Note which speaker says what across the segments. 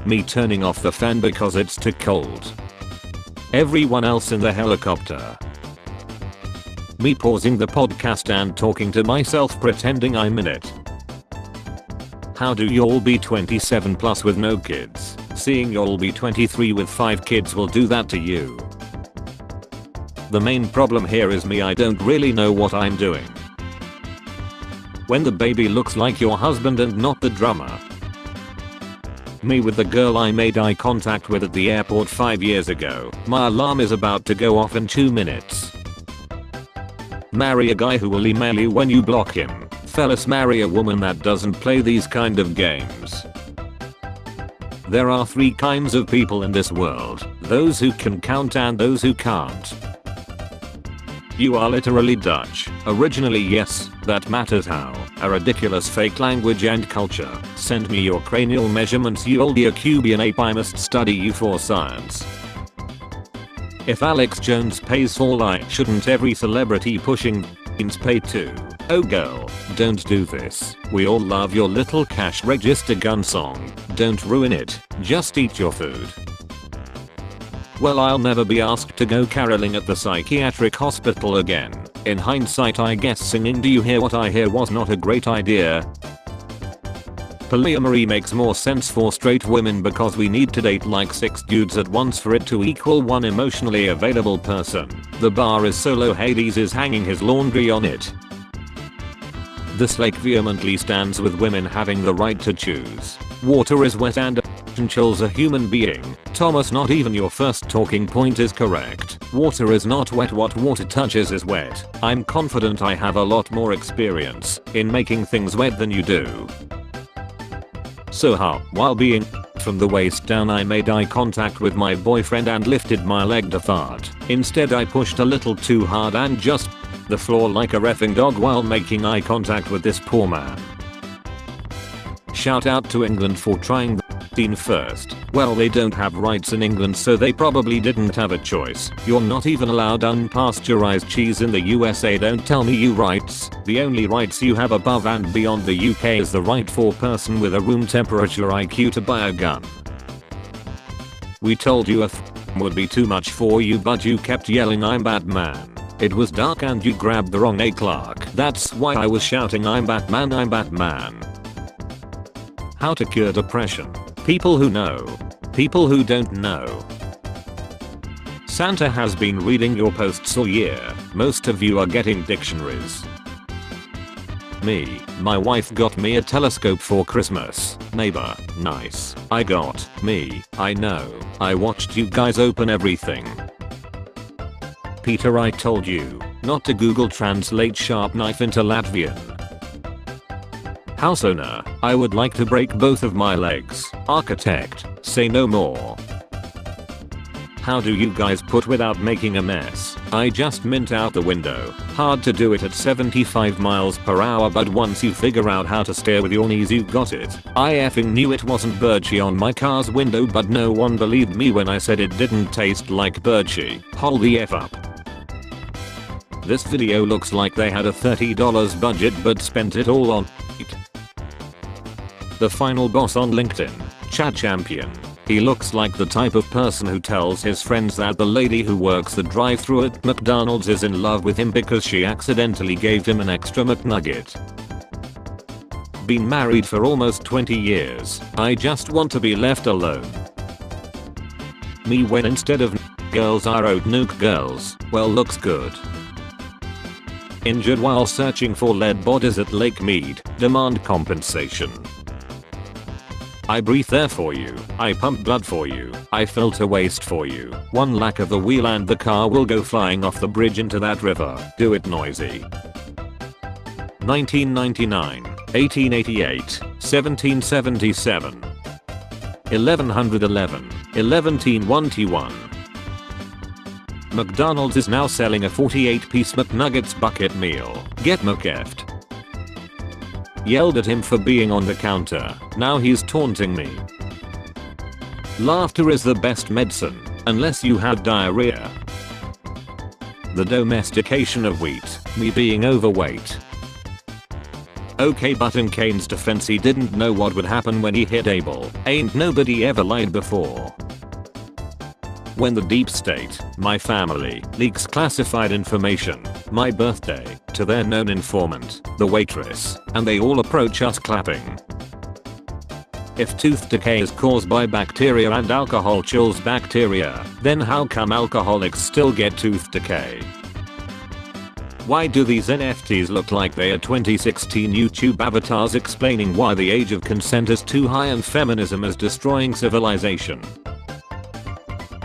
Speaker 1: Me turning off the fan because it's too cold. Everyone else in the helicopter. Me pausing the podcast and talking to myself pretending I'm in it. How do y'all be 27 plus with no kids? Seeing y'all be 23 with 5 kids will do that to you. The main problem here is me, I don't really know what I'm doing. When the baby looks like your husband and not the drummer. Me with the girl I made eye contact with at the airport 5 years ago. My alarm is about to go off in 2 minutes. Marry a guy who will email you when you block him. Fellas, marry a woman that doesn't play these kind of games. There are 3 kinds of people in this world. Those who can count and those who can't. You are literally Dutch. Originally, yes, that matters how. A ridiculous fake language and culture. Send me your cranial measurements, you old Cuban ape, I must study you for science. If Alex Jones pays for life, shouldn't every celebrity pushing pay too? Oh girl, don't do this. We all love your little cash register gun song. Don't ruin it, just eat your food. Well, I'll never be asked to go caroling at the psychiatric hospital again. In hindsight, I guess singing "Do You Hear What I Hear" was not a great idea. Polyamory makes more sense for straight women because we need to date like 6 dudes at once for it to equal one emotionally available person. The bar is so low Hades is hanging his laundry on it. This lake vehemently stands with women having the right to choose. Water is wet and chills a human being. Thomas, not even your first talking point is correct. Water is not wet, what water touches is wet. I'm confident I have a lot more experience in making things wet than you do. So how, while being from the waist down, I made eye contact with my boyfriend and lifted my leg to fart. Instead, I pushed a little too hard and just the floor like a reffing dog while making eye contact with this poor man. Shout out to England for trying the vaccine first. Well, they don't have rights in England, so they probably didn't have a choice. You're not even allowed unpasteurized cheese in the USA. Don't tell me you rights. The only rights you have above and beyond the UK is the right for person with a room temperature IQ to buy a gun. We told you a would be too much for you, but you kept yelling "I'm Batman." It was dark and you grabbed the wrong A. Clark. That's why I was shouting "I'm Batman, I'm Batman." How to cure depression. People who know. People who don't know. Santa has been reading your posts all year. Most of you are getting dictionaries. Me. My wife got me a telescope for Christmas. Neighbor. Nice. I got me. I know. I watched you guys open everything. Peter, I told you not to Google translate sharp knife into Latvian. House owner, I would like to break both of my legs. Architect, say no more. How do you guys put without making a mess? I just mint out the window. Hard to do it at 75 miles per hour, but once you figure out how to steer with your knees, you got it. I effing knew it wasn't birchie on my car's window, but no one believed me when I said it didn't taste like birchie. Hold the F up. This video looks like they had a $30 budget but spent it all on the final boss on LinkedIn. Chat champion. He looks like the type of person who tells his friends that the lady who works the drive-thru at McDonald's is in love with him because she accidentally gave him an extra McNugget. Been married for almost 20 years. I just want to be left alone. Me when instead of girls I wrote nuke girls. Well, looks good. Injured while searching for lead bodies at Lake Mead. Demand compensation. I breathe air for you. I pump blood for you. I filter waste for you. One lack of the wheel and the car will go flying off the bridge into that river. Do it noisy. 1999, 1888, 1777, 1111, 1121. McDonald's is now selling a 48-piece McNuggets bucket meal. Get McEffed. Yelled at him for being on the counter. Now he's taunting me. Laughter is the best medicine, unless you have diarrhea. The domestication of wheat. Me being overweight. Okay, but in Kane's defense, he didn't know what would happen when he hit Abel. Ain't nobody ever lied before. When the deep state, my family, leaks classified information, my birthday, to their known informant, the waitress, and they all approach us clapping. If tooth decay is caused by bacteria and alcohol kills bacteria, then how come alcoholics still get tooth decay? Why do these NFTs look like they are 2016 YouTube avatars explaining why the age of consent is too high and feminism is destroying civilization?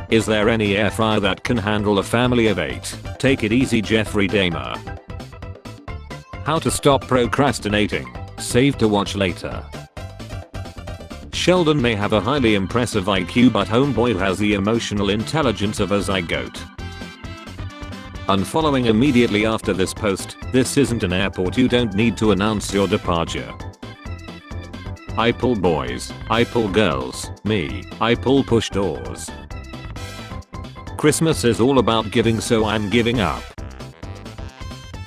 Speaker 1: Is there any air fryer that can handle a family of 8? Take it easy, Jeffrey Dahmer. How to stop procrastinating. Save to watch later. Sheldon may have a highly impressive IQ, but homeboy has the emotional intelligence of a zygote. Unfollowing immediately after this post. This isn't an airport, you don't need to announce your departure. I pull boys, I pull girls, me, I pull push doors. Christmas is all about giving, so I'm giving up.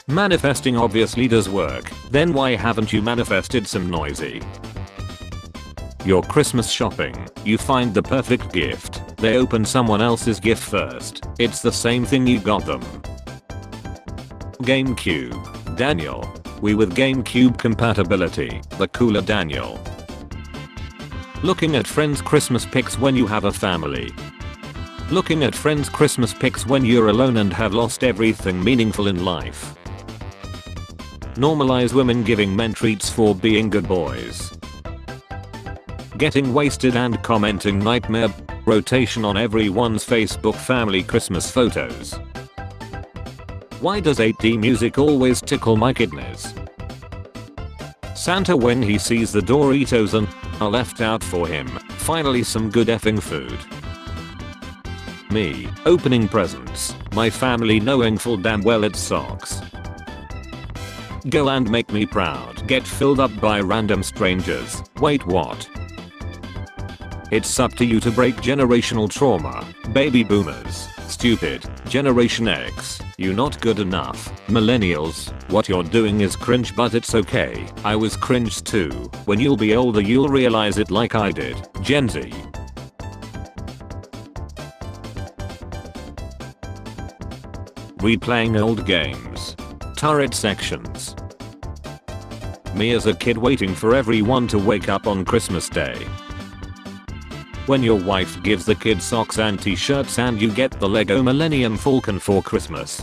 Speaker 1: Manifesting obviously does work, then why haven't you manifested some noisy? Your Christmas shopping, you find the perfect gift, they open someone else's gift first, it's the same thing you got them. GameCube, Daniel. We with GameCube compatibility, the cooler Daniel. Looking at friends' Christmas pics when you have a family. Looking at friends' Christmas pics when you're alone and have lost everything meaningful in life. Normalize women giving men treats for being good boys. Getting wasted and commenting nightmare rotation on everyone's Facebook family Christmas photos. Why does 8D music always tickle my kidneys? Santa when he sees the Doritos and are left out for him. Finally some good effing food. Me, opening presents, my family knowing full damn well it's socks. Go and make me proud. Get filled up by random strangers. Wait, what? It's up to you to break generational trauma. Baby boomers. Stupid. Generation X. You not good enough. Millennials. What you're doing is cringe, but it's okay. I was cringed too. When you'll be older you'll realize it like I did. Gen Z. Replaying old games. Turret sections. Me as a kid waiting for everyone to wake up on Christmas Day. When your wife gives the kid socks and t-shirts and you get the Lego Millennium Falcon for Christmas.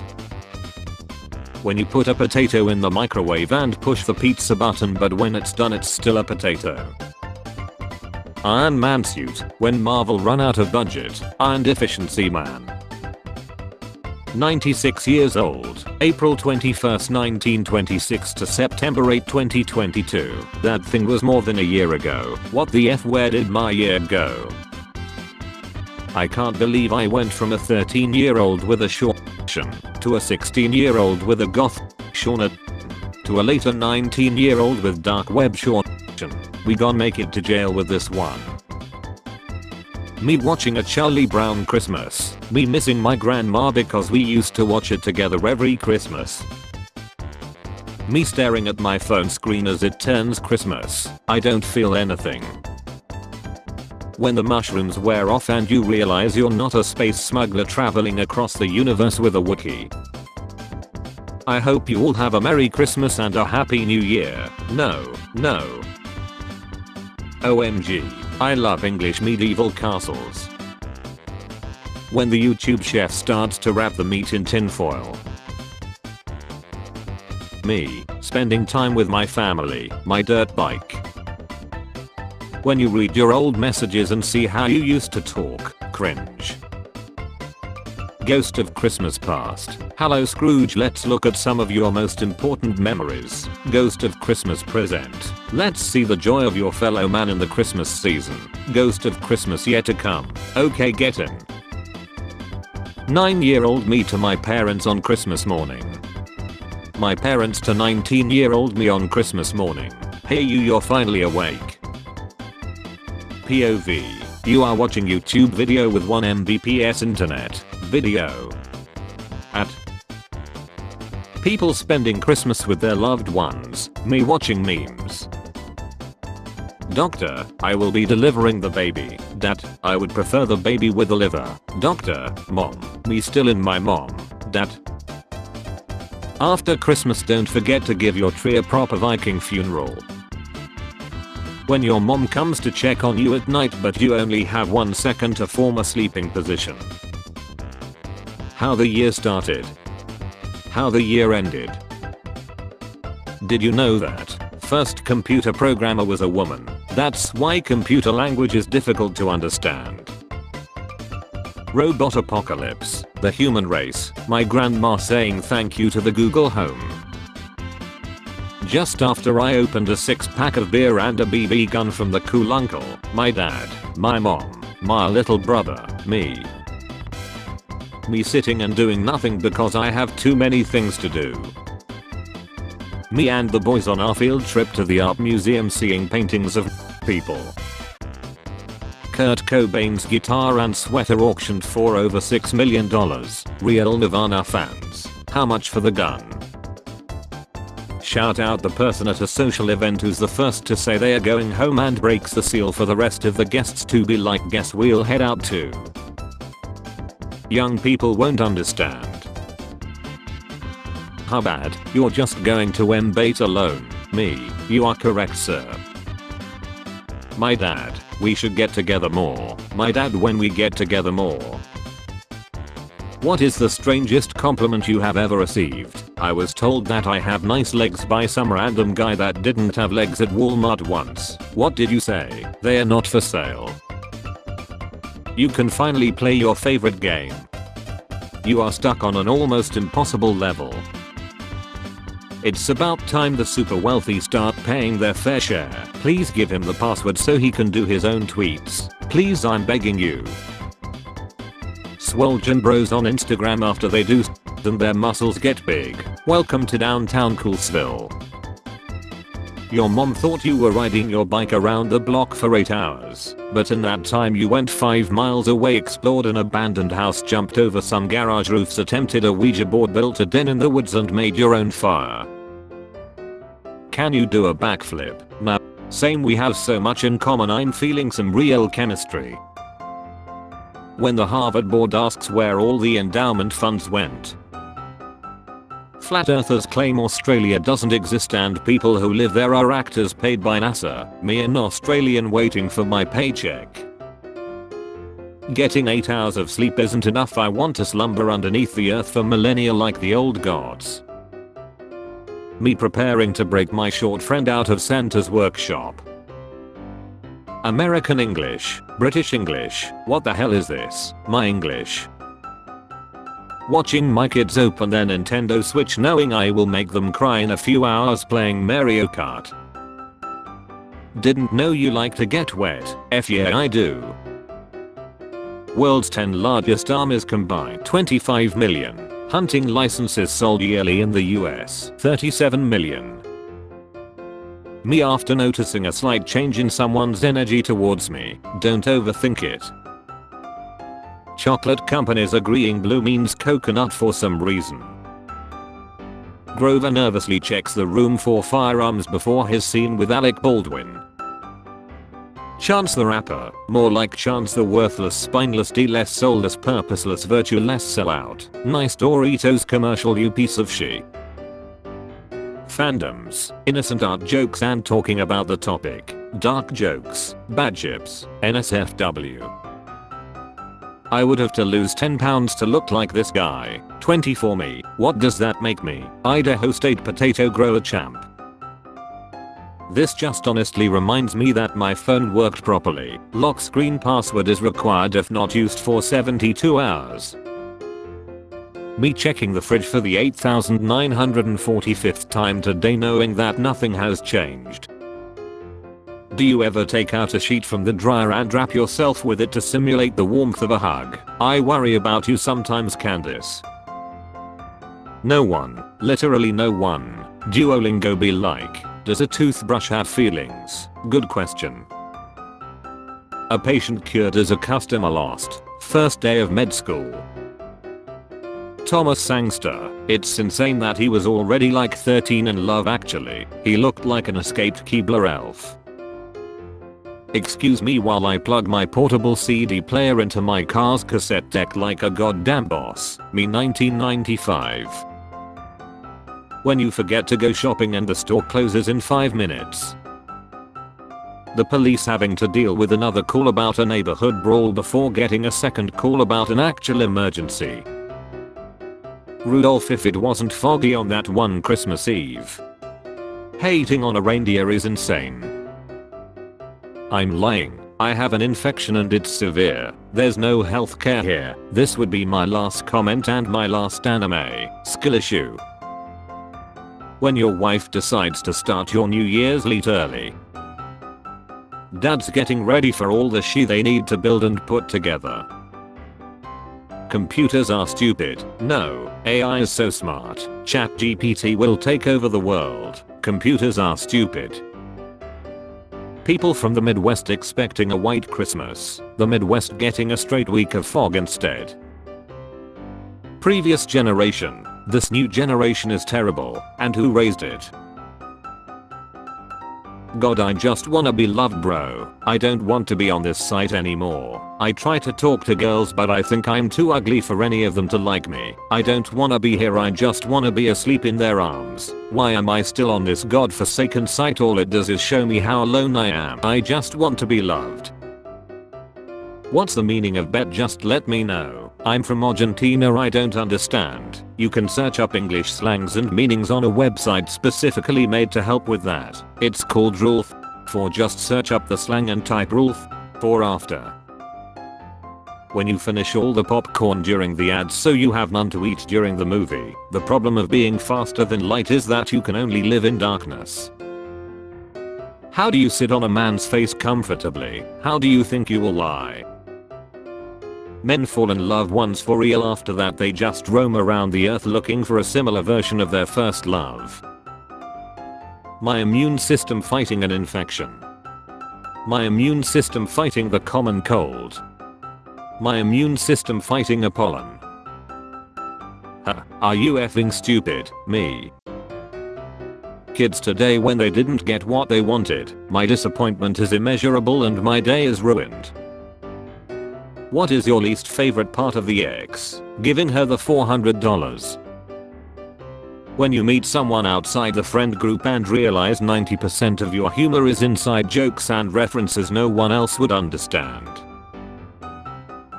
Speaker 1: When you put a potato in the microwave and push the pizza button, but when it's done it's still a potato. Iron Man suit. When Marvel run out of budget. Iron Deficiency Man. 96 years old, April 21st 1926 to September 8 2022. That thing was more than a year ago. What the f, where did my year go? I can't believe I went from a 13-year-old with a short to a 16-year-old with a goth short to a later 19-year-old with dark web short. We gon' make it to jail with this one. Me watching a Charlie Brown Christmas. Me missing my grandma because we used to watch it together every Christmas. Me staring at my phone screen as it turns Christmas. I don't feel anything. When the mushrooms wear off and you realize you're not a space smuggler traveling across the universe with a Wookiee. I hope you all have a Merry Christmas and a Happy New Year. No. OMG. I love English medieval castles. When the YouTube chef starts to wrap the meat in tinfoil. Me, spending time with my family, my dirt bike. When you read your old messages and see how you used to talk, cringe. Ghost of Christmas Past. Hello Scrooge, let's look at some of your most important memories. Ghost of Christmas Present. Let's see the joy of your fellow man in the Christmas season. Ghost of Christmas yet to come. Okay, get in. 9-year-old me to my parents on Christmas morning. My parents to 19-year-old me on Christmas morning. Hey you, you're finally awake. POV. You are watching YouTube video with 1 Mbps internet. Video. At People spending Christmas with their loved ones. Me watching memes. Doctor, I will be delivering the baby. Dad, I would prefer the baby with the liver. Doctor, mom, me still in my mom. Dad. After Christmas, don't forget to give your tree a proper Viking funeral. When your mom comes to check on you at night but you only have 1 second to form a sleeping position. How the year started. How the year ended. Did you know that first computer programmer was a woman? That's why computer language is difficult to understand. Robot apocalypse. The human race. My grandma saying thank you to the Google Home. Just after I opened a 6-pack of beer and a BB gun from the cool uncle, my dad, my mom, my little brother, me. Me sitting and doing nothing because I have too many things to do. Me and the boys on our field trip to the art museum seeing paintings of people. Kurt Cobain's guitar and sweater auctioned for over $6 million. Real Nirvana fans. How much for the gun? Shout out the person at a social event who's the first to say they are going home and breaks the seal for the rest of the guests to be like, guess we'll head out too. Young people won't understand. How bad? You're just going to M-bait alone. Me. You are correct, sir. My dad. We should get together more. My dad, when we get together more. What is the strangest compliment you have ever received? I was told that I have nice legs by some random guy that didn't have legs at Walmart once. What did you say? They are not for sale. You can finally play your favorite game. You are stuck on an almost impossible level. It's about time the super wealthy start paying their fair share. Please give him the password so he can do his own tweets. Please, I'm begging you. Swolgen bros on Instagram after they do and their muscles get big. Welcome to downtown Coolsville. Your mom thought you were riding your bike around the block for 8 hours, but in that time you went 5 miles away, explored an abandoned house, jumped over some garage roofs, attempted a Ouija board, built a den in the woods and made your own fire. Can you do a backflip? No. Same, we have so much in common, I'm feeling some real chemistry. When the Harvard board asks where all the endowment funds went. Flat earthers claim Australia doesn't exist and people who live there are actors paid by NASA. Me, an Australian waiting for my paycheck. Getting 8 hours of sleep isn't enough, I want to slumber underneath the earth for millennia like the old gods. Me preparing to break my short friend out of Santa's workshop. American English, British English, what the hell is this? My English. Watching my kids open their Nintendo Switch knowing I will make them cry in a few hours playing Mario Kart. Didn't know you like to get wet. F yeah, I do. World's 10 largest armies combined 25 million. Hunting licenses sold yearly in the US 37 million. Me after noticing a slight change in someone's energy towards me. Don't overthink it. Chocolate companies agreeing blue means coconut for some reason. Grover nervously checks the room for firearms before his scene with Alec Baldwin. Chance the Rapper, more like Chance the worthless, spineless, D-less, soulless, purposeless, virtueless sellout. Nice Doritos commercial, you piece of shit. Fandoms, innocent art jokes and talking about the topic. Dark jokes, bad chips, NSFW. I would have to lose 10 pounds to look like this guy. 20 for me. What does that make me? Idaho State potato grower champ. This just honestly reminds me that my phone worked properly. Lock screen password is required if not used for 72 hours. Me checking the fridge for the 8,945th time today knowing that nothing has changed. Do you ever take out a sheet from the dryer and wrap yourself with it to simulate the warmth of a hug? I worry about you sometimes, Candice. No one, literally no one. Duolingo be like, does a toothbrush have feelings? Good question. A patient cured as a customer lost. First day of med school. Thomas Sangster. It's insane that he was already like 13 in Love Actually. He looked like an escaped Keebler elf. Excuse me while I plug my portable CD player into my car's cassette deck like a goddamn boss. Me 1995. When you forget to go shopping and the store closes in 5 minutes. The police having to deal with another call about a neighborhood brawl before getting a second call about an actual emergency. Rudolph, if it wasn't foggy on that one Christmas Eve. Hating on a reindeer is insane. I'm lying. I have an infection and it's severe. There's no healthcare here. This would be my last comment and my last anime skill issue. When your wife decides to start your New Year's late early. Dad's getting ready for all the they need to build and put together. Computers are stupid. No, AI is so smart. ChatGPT will take over the world. Computers are stupid. People from the Midwest expecting a white Christmas. The Midwest getting a straight week of fog instead. Previous generation. This new generation is terrible. And who raised it? God, I just wanna be loved, bro. I don't want to be on this site anymore. I try to talk to girls but I think I'm too ugly for any of them to like me. I don't wanna be here, I just wanna be asleep in their arms. Why am I still on this godforsaken site? All it does is show me how alone I am. I just want to be loved. What's the meaning of bet? Just let me know. I'm from Argentina, I don't understand. You can search up English slangs and meanings on a website specifically made to help with that. It's called Rule 4. Just search up the slang and type Rule 4 after. When you finish all the popcorn during the ads so you have none to eat during the movie. The problem of being faster than light is that you can only live in darkness. How do you sit on a man's face comfortably? How do you think you will lie? Men fall in love once for real, after that they just roam around the earth looking for a similar version of their first love. My immune system fighting an infection. My immune system fighting the common cold. My immune system fighting a pollen. Huh, are you effing stupid? Me. Kids today, when they didn't get what they wanted, my disappointment is immeasurable and my day is ruined. What is your least favorite part of the ex? Giving her the $400. When you meet someone outside the friend group and realize 90% of your humor is inside jokes and references no one else would understand.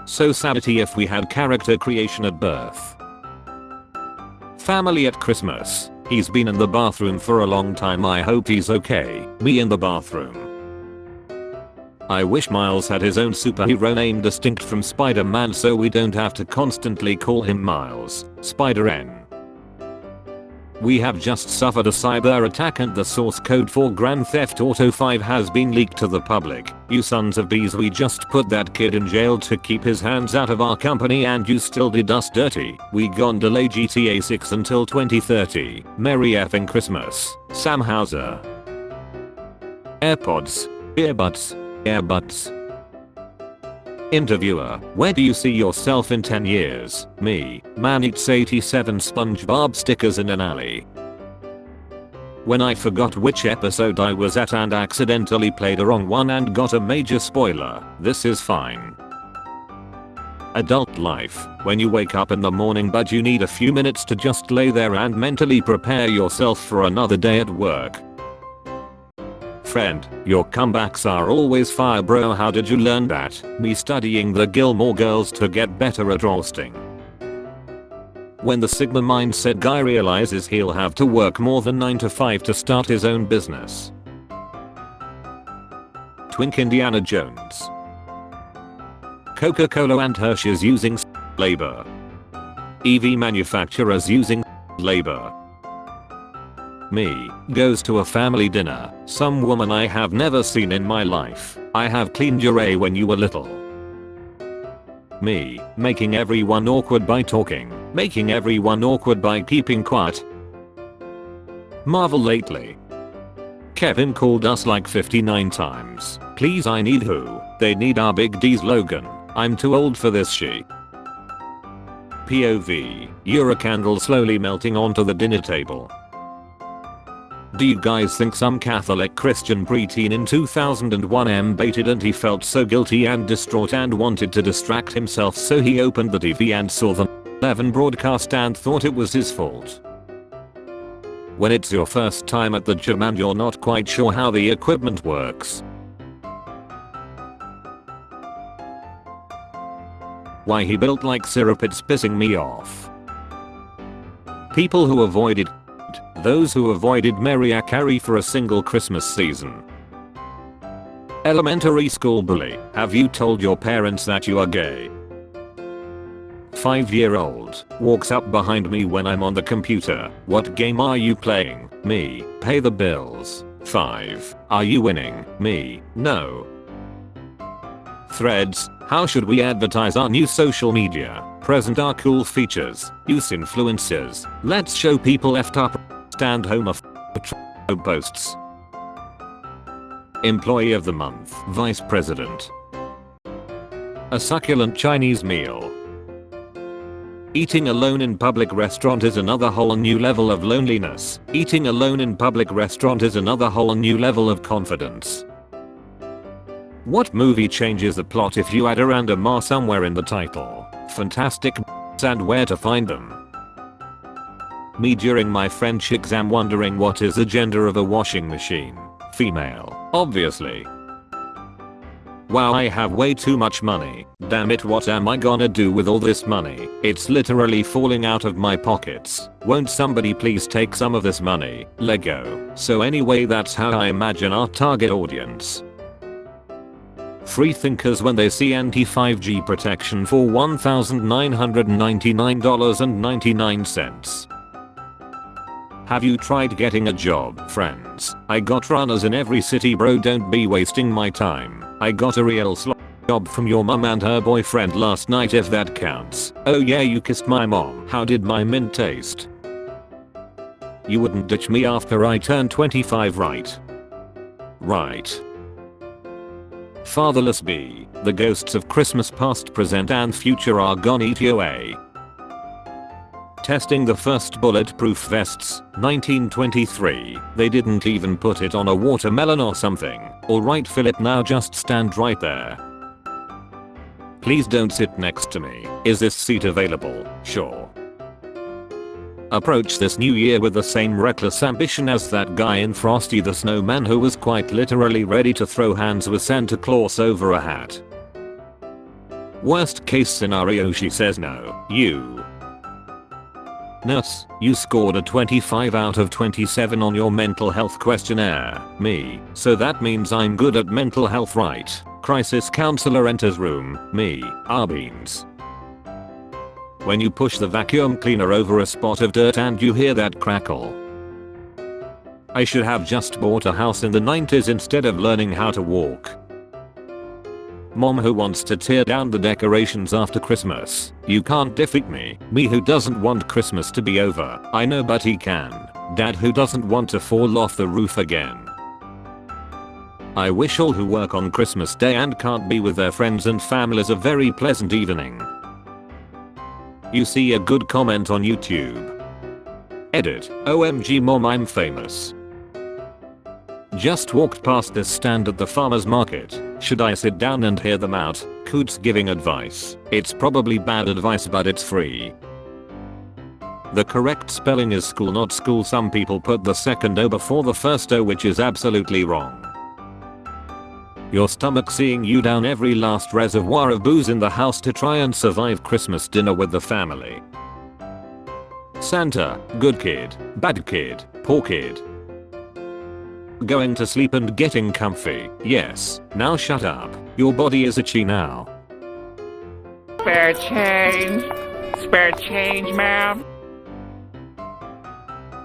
Speaker 1: So sadity if we had character creation at birth. Family at Christmas. He's been in the bathroom for a long time, I hope he's okay. Me in the bathroom. I wish Miles had his own superhero name distinct from Spider-Man so we don't have to constantly call him Miles. Spider-N. We have just suffered a cyber attack and the source code for Grand Theft Auto 5 has been leaked to the public. You sons of bees, we just put that kid in jail to keep his hands out of our company and you still did us dirty. We gon' delay GTA 6 until 2030. Merry effing Christmas. Sam Hauser. AirPods. Earbuds. Earbuds. Interviewer, where do you see yourself in 10 years? Me, man eats 87 SpongeBob stickers in an alley. When I forgot which episode I was at and accidentally played a wrong one and got a major spoiler, this is fine. Adult life, when you wake up in the morning but you need a few minutes to just lay there and mentally prepare yourself for another day at work. Friend, your comebacks are always fire, bro. How did you learn that? Me studying the Gilmore Girls to get better at roasting. When the Sigma mindset guy realizes he'll have to work more than 9 to 5 to start his own business. Twink Indiana Jones. Coca-Cola and Hershey's using labor. EV manufacturers using labor. Me, goes to a family dinner, some woman I have never seen in my life. I have cleaned your A when you were little. Me, making everyone awkward by talking, making everyone awkward by keeping quiet. Marvel lately. Kevin called us like 59 times. Please, I need who? They need our Big D's Logan. I'm too old for this shit. POV, you're a candle slowly melting onto the dinner table. Do you guys think some Catholic Christian preteen in 2001 baited and he felt so guilty and distraught and wanted to distract himself, so he opened the TV and saw the 11 broadcast and thought it was his fault? When it's your first time at the gym and you're not quite sure how the equipment works. Why he built like syrup, it's pissing me off. People who avoided those who avoided Mariah Carey for a single Christmas season. Elementary school bully, have you told your parents that you are gay? 5-year-old walks up behind me when I'm on the computer. What game are you playing? Me. Pay the bills. 5. Are you winning? Me. No. Threads. How should we advertise our new social media? Present our cool features. Use influencers. Let's show people effed up stand home of posts. Employee of the month. Vice President. A succulent Chinese meal. Eating alone in public restaurant is another whole new level of loneliness. Eating alone in public restaurant is another whole new level of confidence. What movie changes the plot if you add a random R somewhere in the title? Fantastic and where to find them. Me during my French exam wondering what is the gender of a washing machine. Female, obviously. Wow, I have way too much money. Damn it, what am I gonna do with all this money? It's literally falling out of my pockets. Won't somebody please take some of this money? Lego. So anyway, that's how I imagine our target audience. Free thinkers when they see anti-5G protection for $1,999.99. Have you tried getting a job, friends? I got runners in every city, bro, don't be wasting my time. I got a real job from your mum and her boyfriend last night, if that counts. Oh yeah, you kissed my mom. How did my mint taste? You wouldn't ditch me after I turned 25, right? Right. Fatherless B. The ghosts of Christmas past, present and future are gone, eat your way. Testing the first bulletproof vests, 1923. They didn't even put it on a watermelon or something. Alright Philip, now just stand right there. Please don't sit next to me. Is this seat available? Sure. Approach this new year with the same reckless ambition as that guy in Frosty the Snowman who was quite literally ready to throw hands with Santa Claus over a hat. Worst case scenario, she says no. You. Nurse, you scored a 25 out of 27 on your mental health questionnaire. Me. So that means I'm good at mental health, right? Crisis counselor enters room. Me. Beans. When you push the vacuum cleaner over a spot of dirt and you hear that crackle. I should have just bought a house in the 90s instead of learning how to walk. Mom who wants to tear down the decorations after Christmas. You can't defeat me. Me who doesn't want Christmas to be over. I know but he can. Dad who doesn't want to fall off the roof again. I wish all who work on Christmas Day and can't be with their friends and families a very pleasant evening. You see a good comment on YouTube. Edit. OMG mom, I'm famous. Just walked past this stand at the farmer's market. Should I sit down and hear them out? Coots giving advice. It's probably bad advice but it's free. The correct spelling is school, not school. Some people put the second O before the first O, which is absolutely wrong. Your stomach seeing you down every last reservoir of booze in the house to try and survive Christmas dinner with the family. Santa, good kid, bad kid, poor kid. Going to sleep and getting comfy. Yes, now shut up. Your body is itchy now.
Speaker 2: Spare change. Spare change, ma'am.